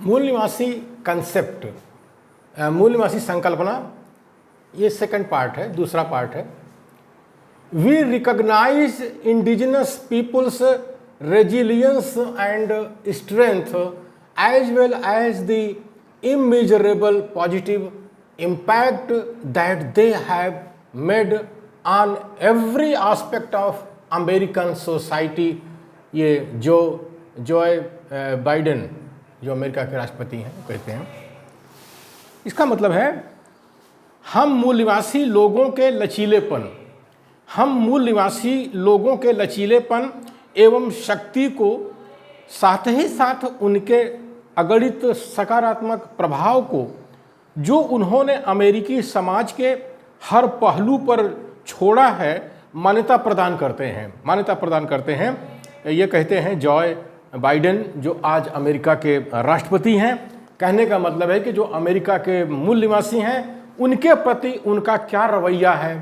मूल निवासी कंसेप्ट, मूल निवासी संकल्पना, ये सेकंड पार्ट है, दूसरा पार्ट है। We recognise indigenous peoples resilience and strength as well as the immeasurable positive impact that they have made on every aspect of American society। ये जो बाइडेन जो अमेरिका के राष्ट्रपति हैं कहते हैं, इसका मतलब है हम मूल निवासी लोगों के लचीलेपन, हम मूल निवासी लोगों के लचीलेपन एवं शक्ति को, साथ ही साथ उनके अगणित सकारात्मक प्रभाव को जो उन्होंने अमेरिकी समाज के हर पहलू पर छोड़ा है, मान्यता प्रदान करते हैं, मान्यता प्रदान करते हैं। ये कहते हैं जॉय बाइडेन जो आज अमेरिका के राष्ट्रपति हैं। कहने का मतलब है कि जो अमेरिका के मूल निवासी हैं उनके प्रति उनका क्या रवैया है।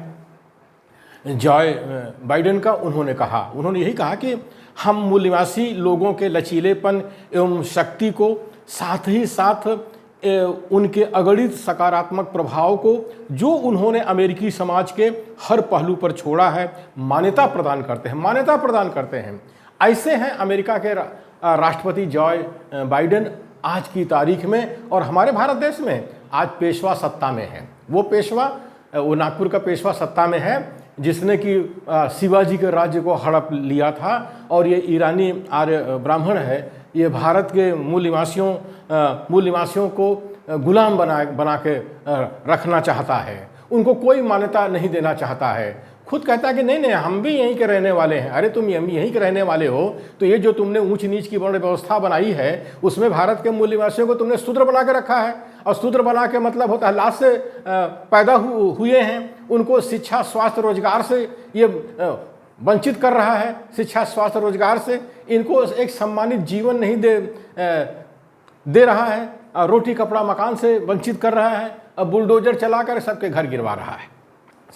जॉय बाइडेन का उन्होंने यही कहा कि हम मूल निवासी लोगों के लचीलेपन एवं शक्ति को, साथ ही साथ उनके अगणित सकारात्मक प्रभाव को जो उन्होंने अमेरिकी समाज के हर पहलू पर छोड़ा है, मान्यता प्रदान करते हैं, मान्यता प्रदान करते हैं। ऐसे हैं अमेरिका के राष्ट्रपति जॉय बाइडेन आज की तारीख में। और हमारे भारत देश में आज पेशवा सत्ता में है। वो पेशवा, वो नागपुर का पेशवा सत्ता में है जिसने कि शिवाजी के राज्य को हड़प लिया था। और ये ईरानी आर्य ब्राह्मण है, ये भारत के मूल निवासियों को गुलाम बना के रखना चाहता है, उनको कोई मान्यता नहीं देना चाहता है। खुद कहता है कि नहीं नहीं हम भी यहीं के रहने वाले हैं। अरे तुम यहीं के रहने वाले हो तो ये जो तुमने ऊंच नीच की वर्ण व्यवस्था बनाई है उसमें भारत के मूल निवासियों को तुमने शूद्र बना के रखा है। और शूद्र बना के मतलब होता है लाश से पैदा हुए हैं, उनको शिक्षा स्वास्थ्य रोजगार से ये वंचित कर रहा है। शिक्षा स्वास्थ्य रोजगार से इनको एक सम्मानित जीवन नहीं दे रहा है, रोटी कपड़ा मकान से वंचित कर रहा है। अब बुलडोजर चलाकर सबके घर गिरवा रहा है,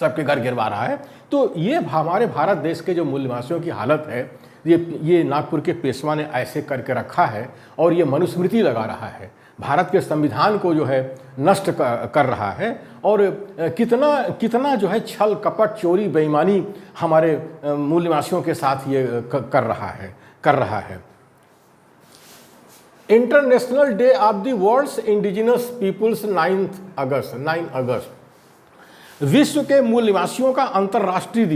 सबके घर गिरवा रहा है। तो ये हमारे भारत देश के जो मूल निवासियों की हालत है, ये नागपुर के पेशवा ने ऐसे करके रखा है और ये मनुस्मृति लगा रहा है, भारत के संविधान को जो है नष्ट कर रहा है। और कितना जो है छल कपट चोरी बेईमानी हमारे मूल निवासियों के साथ ये कर रहा है। International Day of the World's Indigenous Peoples 9 अगस्त, विश्व के मूल निवासियों का अंतर्राष्ट्रीय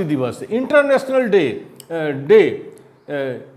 दिवस इंटरनेशनल डे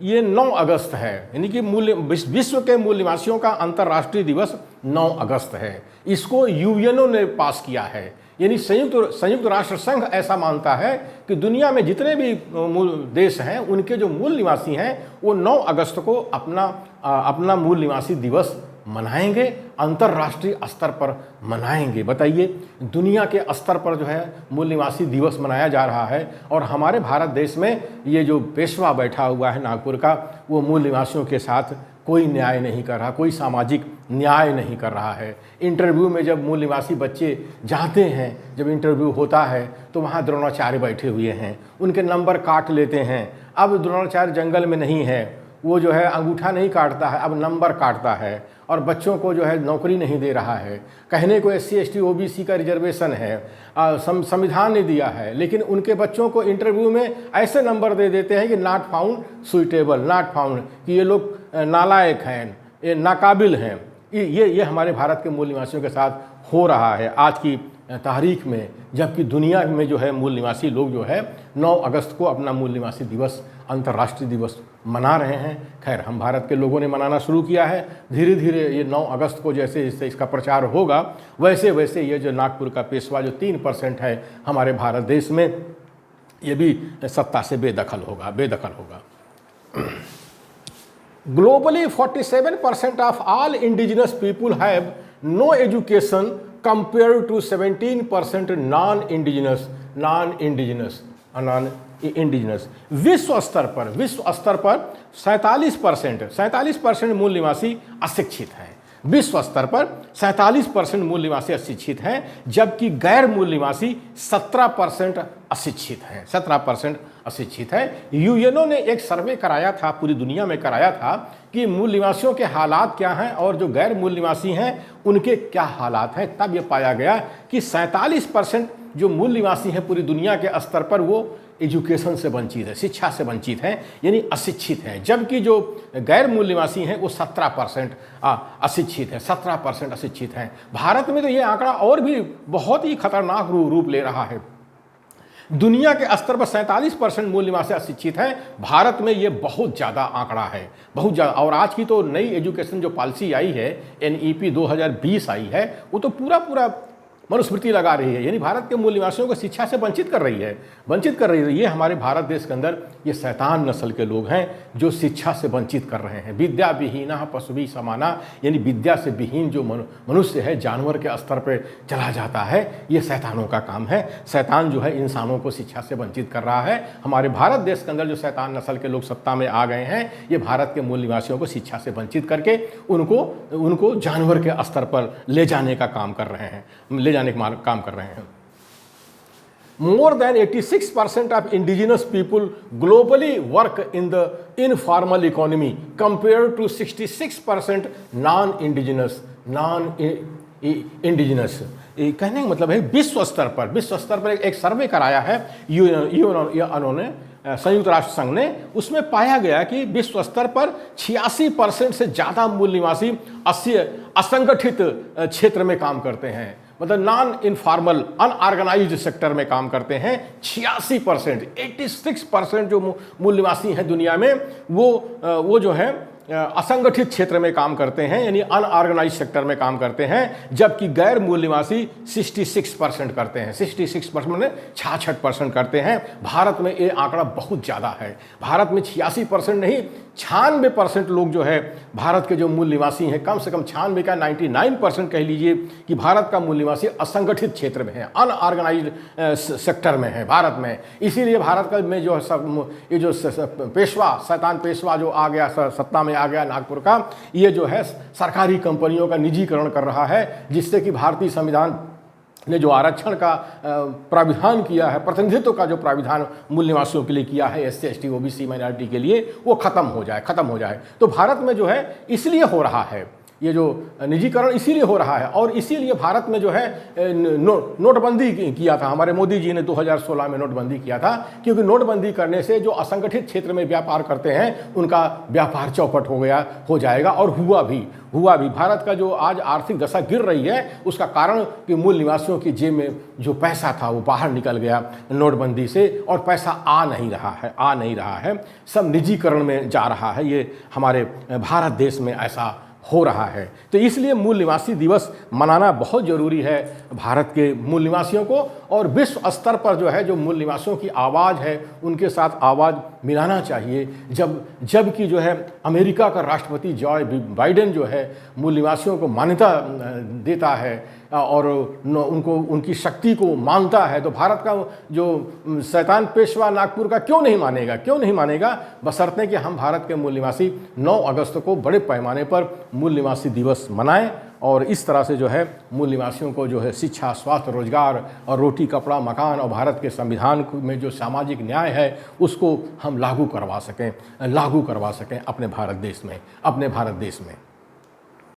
ये 9 अगस्त है। यानी कि विश्व के मूल निवासियों का अंतर्राष्ट्रीय दिवस 9 अगस्त है। इसको यूएनओ ने पास किया है। यानी संयुक्त राष्ट्र संघ ऐसा मानता है कि दुनिया में जितने भी मूल देश हैं उनके जो मूल निवासी हैं वो 9 अगस्त को अपना मूल निवासी दिवस मनाएंगे, अंतर्राष्ट्रीय स्तर पर मनाएंगे। बताइए, दुनिया के स्तर पर जो है मूल निवासी दिवस मनाया जा रहा है और हमारे भारत देश में ये जो पेशवा बैठा हुआ है नागपुर का, वो मूल निवासियों के साथ कोई न्याय नहीं कर रहा, कोई सामाजिक न्याय नहीं कर रहा है। इंटरव्यू में जब मूल निवासी बच्चे जाते हैं, जब इंटरव्यू होता है तो वहाँ द्रोणाचार्य बैठे हुए हैं, उनके नंबर काट लेते हैं। अब द्रोणाचार्य जंगल में नहीं है, वो जो है अंगूठा नहीं काटता है, अब नंबर काटता है। और बच्चों को जो है नौकरी नहीं दे रहा है। कहने को SC ST OBC का रिजर्वेशन है, संविधान ने दिया है, लेकिन उनके बच्चों को इंटरव्यू में ऐसे नंबर दे देते हैं कि not found suitable, not found, कि ये लोग नालायक हैं, ये नाकाबिल हैं। ये हमारे भारत के मूल निवासियों के साथ हो रहा है आज की तारीख में, जबकि दुनिया में जो है मूल निवासी लोग जो है 9 अगस्त को अपना मूल निवासी दिवस, अंतर्राष्ट्रीय दिवस मना रहे हैं। खैर, हम भारत के लोगों ने मनाना शुरू किया है। धीरे धीरे ये 9 अगस्त को जैसे जैसे इसका प्रचार होगा वैसे वैसे ये जो नागपुर का पेशवा जो 3% है हमारे भारत देश में, ये भी सत्ता से बेदखल होगा। Globally, 47% of all indigenous people have no education compared to 17% non-indigenous। विश्व स्तर पर 47% मूल निवासी अशिक्षित हैं। विश्व स्तर पर 47% मूल निवासी अशिक्षित हैं, जबकि गैर मूल निवासी 17% अशिक्षित हैं। 17% अशिक्षित है। यूएनओ ने एक सर्वे कराया था, पूरी दुनिया में कराया था कि मूल निवासियों के हालात क्या हैं और जो गैर मूल निवासी हैं उनके क्या हालात हैं। तब ये पाया गया कि 47% जो मूल निवासी हैं पूरी दुनिया के स्तर पर वो एजुकेशन से वंचित है, शिक्षा से वंचित हैं, यानी अशिक्षित हैं, जबकि जो गैर मूल निवासी हैं वो 17% अशिक्षित है। 17% अशिक्षित हैं। भारत में तो ये आंकड़ा और भी बहुत ही खतरनाक रूप ले रहा है। दुनिया के स्तर पर 47% मूल निवासी अशिक्षित हैं, भारत में ये बहुत ज़्यादा आंकड़ा है, बहुत ज़्यादा। और आज की तो नई एजुकेशन जो पॉलिसी आई है, NEP 2020 आई है, वो तो पूरा मनुस्मृति लगा रही है, यानी भारत के मूल निवासियों को शिक्षा से वंचित कर रही है। ये हमारे भारत देश के अंदर ये शैतान नस्ल के लोग हैं जो शिक्षा से वंचित कर रहे हैं। विद्या विहीना पशुभी समाना, यानी विद्या से विहीन जो मनुष्य है जानवर के स्तर पर चला जाता है, ये शैतानों का काम है। शैतान जो है इंसानों को शिक्षा से वंचित कर रहा है। हमारे भारत देश के अंदर जो शैतान नस्ल के लोग सत्ता में आ गए हैं, ये भारत के मूल निवासियों को शिक्षा से वंचित करके उनको जानवर के स्तर पर ले जाने का काम कर रहे हैं, काम कर रहे हैं। More than 86% of indigenous people globally work in the informal economy compared to 66% non-indigenous। कहने का मतलब है विश्व स्तर पर एक सर्वे कराया है उन्होंने, संयुक्त राष्ट्र संघ ने। उसमें पाया गया कि विश्व स्तर पर 86% से ज़्यादा मूल निवासी असंगठित क्षेत्र में काम करते हैं, मतलब नॉन इनफॉर्मल अनऑर्गेनाइज्ड सेक्टर में काम करते हैं। 86% जो मूल निवासी हैं दुनिया में वो जो है असंगठित क्षेत्र में काम करते हैं, यानी अनऑर्गेनाइज सेक्टर में काम करते हैं, जबकि गैर मूल निवासी 66% करते हैं। 66% में 66% करते हैं। भारत में ये आंकड़ा बहुत ज़्यादा है। भारत में 86% नहीं 96% लोग जो है भारत के जो मूल निवासी हैं, कम से कम 96 का 99% कह लीजिए कि भारत का मूल निवासी असंगठित क्षेत्र में है, अनऑर्गेनाइज्ड सेक्टर में है भारत में। इसीलिए भारत का में जो ये जो शैतान पेशवा जो आ गया सत्ता में आ गया नागपुर का, ये जो है सरकारी कंपनियों का निजीकरण कर रहा है, जिससे कि भारतीय संविधान ने जो आरक्षण का प्राविधान किया है, प्रतिनिधित्व का जो प्राविधान मूल निवासियों के लिए किया है, SC ST OBC माइनॉरिटी के लिए, वो खत्म हो जाए। तो भारत में जो है इसलिए हो रहा है, ये जो निजीकरण इसीलिए हो रहा है। और इसीलिए भारत में जो है नोटबंदी किया था हमारे मोदी जी ने 2016 में नोटबंदी किया था, क्योंकि नोटबंदी करने से जो असंगठित क्षेत्र में व्यापार करते हैं उनका व्यापार चौपट हो जाएगा। और हुआ भी। भारत का जो आज आर्थिक दशा गिर रही है उसका कारण कि मूल निवासियों की जेब में जो पैसा था वो बाहर निकल गया नोटबंदी से, और पैसा आ नहीं रहा है, सब निजीकरण में जा रहा है। ये हमारे भारत देश में ऐसा हो रहा है। तो इसलिए मूल निवासी दिवस मनाना बहुत ज़रूरी है भारत के मूल निवासियों को, और विश्व स्तर पर जो है जो मूल निवासियों की आवाज़ है उनके साथ आवाज़ मिलाना चाहिए। जबकि जो है अमेरिका का राष्ट्रपति जॉय बाइडेन जो है मूल निवासियों को मान्यता देता है और उनकी शक्ति को मानता है, तो भारत का जो शैतान पेशवा नागपुर का क्यों नहीं मानेगा, बशर्ते कि हम भारत के मूल निवासी 9 अगस्त को बड़े पैमाने पर मूल निवासी दिवस मनाएं, और इस तरह से जो है मूल निवासियों को जो है शिक्षा, स्वास्थ्य, रोजगार और रोटी, कपड़ा, मकान और भारत के संविधान में जो सामाजिक न्याय है उसको हम लागू करवा सकें अपने भारत देश में।